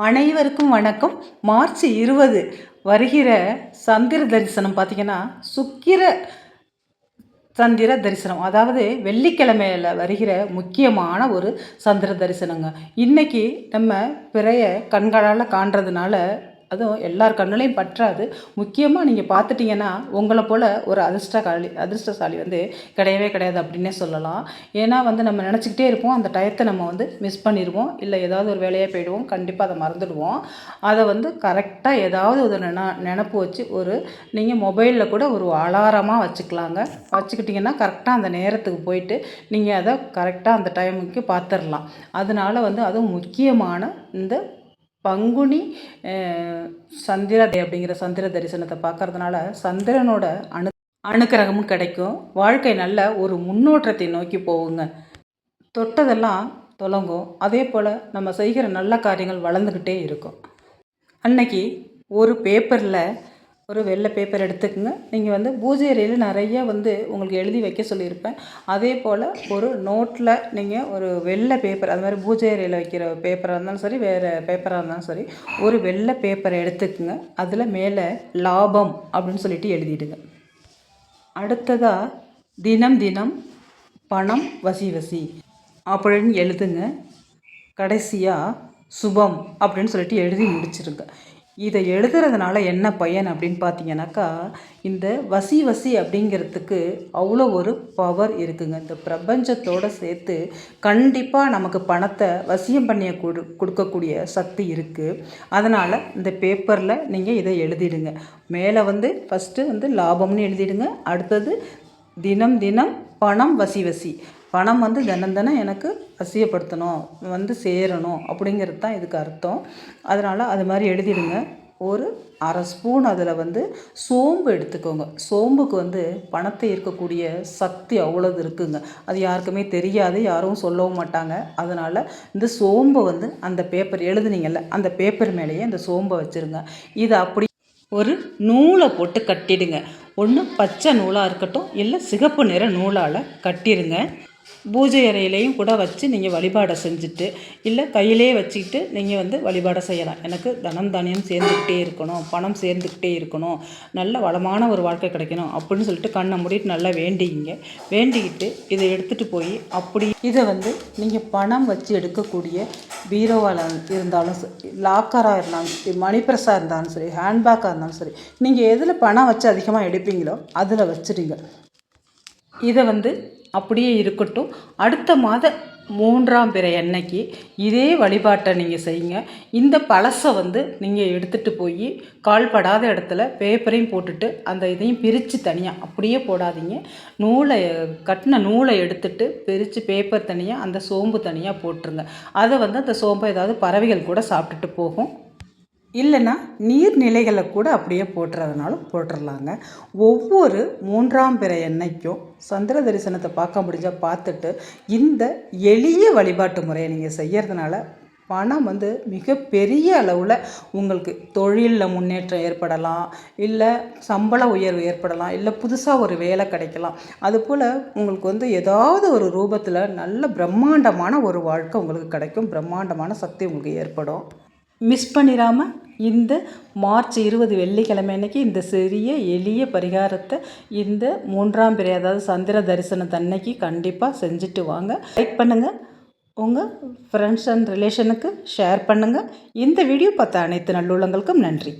அனைவருக்கும் வணக்கம். மார்ச் 20 வருகிற சந்திர தரிசனம் பார்த்திங்கன்னா, சுக்கிர சந்திர தரிசனம். அதாவது வெள்ளிக்கிழமையில் வருகிற முக்கியமான ஒரு சந்திர தரிசனங்க. இன்றைக்கி நம்ம பிறைய கண்களால் காண்றதுனால அதுவும் எல்லார் கண்ணுலையும் பற்றாது. முக்கியமாக நீங்கள் பார்த்துட்டிங்கன்னா உங்களை போல் ஒரு அதிர்ஷ்டசாலி கிடையவே கிடையாது அப்படின்னே சொல்லலாம். ஏன்னா நம்ம நினச்சிக்கிட்டே இருப்போம், அந்த டயத்தை நம்ம மிஸ் பண்ணிடுவோம், இல்லை ஏதாவது ஒரு வேலையாக போயிடுவோம், கண்டிப்பாக அதை மறந்துடுவோம். அதை கரெக்டாக ஏதாவது ஒரு நினப்பு வச்சு நீங்கள் மொபைலில் கூட ஒரு அலாரமாக வச்சுக்கலாங்க. வச்சுக்கிட்டிங்கன்னா கரெக்டாக அந்த நேரத்துக்கு போயிட்டு நீங்கள் அதை கரெக்டாக அந்த டைமுக்கு பார்த்துடலாம். அதனால் அதுவும் முக்கியமான இந்த பங்குனி சந்திரதை அப்படிங்கிற சந்திர தரிசனத்தை பார்க்கறதுனால சந்திரனோட அனுக்கிரகமும் கிடைக்கும். வாழ்க்கை நல்ல ஒரு முன்னோற்றத்தை நோக்கி போகுங்க. தொட்டதெல்லாம் தொடங்கும். அதே போல் நம்ம செய்கிற நல்ல காரியங்கள் வளர்ந்துக்கிட்டே இருக்கும். அன்னைக்கு ஒரு பேப்பரில் ஒரு வெள்ளை பேப்பர் எடுத்துக்கோங்க. நீங்கள் பூஜை அறையில் நிறைய உங்களுக்கு எழுதி வைக்க சொல்லியிருப்பேன். அதே போல் ஒரு நோட்டில் நீங்கள் ஒரு வெள்ளை பேப்பர், அது மாதிரி பூஜை அறையில் வைக்கிற பேப்பராக இருந்தாலும் சரி, வேறு பேப்பராக இருந்தாலும் சரி, ஒரு வெள்ளை பேப்பரை எடுத்துக்கோங்க. அதில் மேலே லாபம் அப்படின்னு சொல்லிட்டு எழுதிடுங்க. அடுத்ததாக தினம் தினம் பணம் வசி வசி அப்படின்னு எழுதுங்க. கடைசியாக சுபம் அப்படின்னு சொல்லிட்டு எழுதி முடிச்சிருங்க. இதை எழுதுறதுனால என்ன பயன் அப்படின்னு பார்த்தீங்கன்னாக்கா, இந்த வசி வசி அப்படிங்கிறதுக்கு அவ்வளோ ஒரு பவர் இருக்குங்க. இந்த பிரபஞ்சத்தோடு சேர்த்து கண்டிப்பாக நமக்கு பணத்தை வசியம் பண்ணிய கொடுக்கக்கூடிய சக்தி இருக்குது. அதனால் இந்த பேப்பரில் நீங்கள் இதை எழுதிடுங்க. மேலே ஃபஸ்ட்டு லாபம்னு எழுதிடுங்க. அடுத்தது தினம் தினம் பணம் வசி வசி, பணம் தினம் தினம் எனக்கு வசியப்படுத்தணும், சேரணும் அப்படிங்கிறது தான் இதுக்கு அர்த்தம். அதனால் அது மாதிரி எழுதிடுங்க. ஒரு அரை ஸ்பூன் அதில் சோம்பு எடுத்துக்கோங்க. சோம்புக்கு பணத்தை ஈர்க்கக்கூடிய சக்தி அவ்வளோது இருக்குங்க. அது யாருக்குமே தெரியாது, யாரும் சொல்லவும் மாட்டாங்க. அதனால் இந்த சோம்பை அந்த பேப்பர் எழுதுனீங்கல்ல, அந்த பேப்பர் மேலேயே அந்த சோம்பை வச்சுருங்க. இதை அப்படி ஒரு நூலை போட்டு கட்டிடுங்க. ஒன்று பச்சை நூலாக இருக்கட்டும், இல்லை சிகப்பு நிற நூலால் கட்டிடுங்க. பூஜை அறையிலையும் கூட வச்சு நீங்கள் வழிபாடை செஞ்சுட்டு, இல்லை கையிலே வச்சுக்கிட்டு நீங்கள் வழிபாடை செய்யலாம். எனக்கு தனம் தானியம் சேர்ந்துக்கிட்டே இருக்கணும், பணம் சேர்ந்துக்கிட்டே இருக்கணும், நல்ல வளமான ஒரு வாழ்க்கை கிடைக்கணும் அப்படின்னு சொல்லிட்டு கண்ணை மூடிட்டு நல்லா வேண்டிக்கிட்டு இதை எடுத்துகிட்டு போய் அப்படி இதை நீங்கள் பணம் வச்சு எடுக்கக்கூடிய பீரோவால் இருந்தாலும் சரி, லாக்கராக இருந்தாலும் சரி, மணி ப்ரெஸ்ஸாக இருந்தாலும் சரி, ஹேண்ட்பேக்காக இருந்தாலும் சரி, நீங்கள் எதில் பணம் வச்சு அதிகமாக எடுப்பீங்களோ அதில் வச்சுடுங்க. இதை அப்படியே இருக்கட்டும். அடுத்த மாத 3ஆம் பிறை அன்னைக்கு இதே வழிபாட்டை நீங்கள் செய்யுங்க. இந்த பழசை நீங்கள் எடுத்துகிட்டு போய் கால்படாத இடத்துல பேப்பரையும் போட்டுட்டு அந்த இதையும் பிரித்து தனியாக அப்படியே போடாதீங்க. கட்டின நூலை எடுத்துட்டு பிரித்து பேப்பர் தனியாக, அந்த சோம்பு தனியாக போட்டுருங்க. அதை அந்த சோம்பை ஏதாவது பறவைகள் கூட சாப்பிட்டுட்டு போகும். இல்லைன்னா நீர்நிலைகளை கூட அப்படியே போட்டுறதுனாலும் போட்டுடலாங்க. ஒவ்வொரு 3ஆம் பிறை அன்னைக்கும் சந்திர தரிசனத்தை பார்க்க முடிஞ்சால் பார்த்துட்டு இந்த எளிய வழிபாட்டு முறையை நீங்கள் செய்கிறதுனால பணம் மிகப்பெரிய அளவில் உங்களுக்கு தொழிலில் முன்னேற்றம் ஏற்படலாம், இல்லை சம்பள உயர்வு ஏற்படலாம், இல்லை புதுசாக ஒரு வேலை கிடைக்கலாம். அதுபோல் உங்களுக்கு ஏதாவது ஒரு ரூபத்தில் நல்ல பிரம்மாண்டமான ஒரு வாழ்க்கை உங்களுக்கு கிடைக்கும். பிரம்மாண்டமான சக்தி உங்களுக்கு ஏற்படும். மிஸ் பண்ணிடாமல் இந்த மார்ச் 20 வெள்ளிக்கிழமை அன்னைக்கு இந்த சிறிய எளிய பரிகாரத்தை இந்த 3ஆம் பிறை, அதாவது சந்திர தரிசனத்தன்னைக்கு கண்டிப்பாக செஞ்சுட்டு வாங்க. லைக் பண்ணுங்கள், உங்கள் ஃப்ரெண்ட்ஸ் அண்ட் ரிலேஷனுக்கு ஷேர் பண்ணுங்கள். இந்த வீடியோ பார்த்த அனைத்து நல்லுள்ளங்களுக்கும் நன்றி.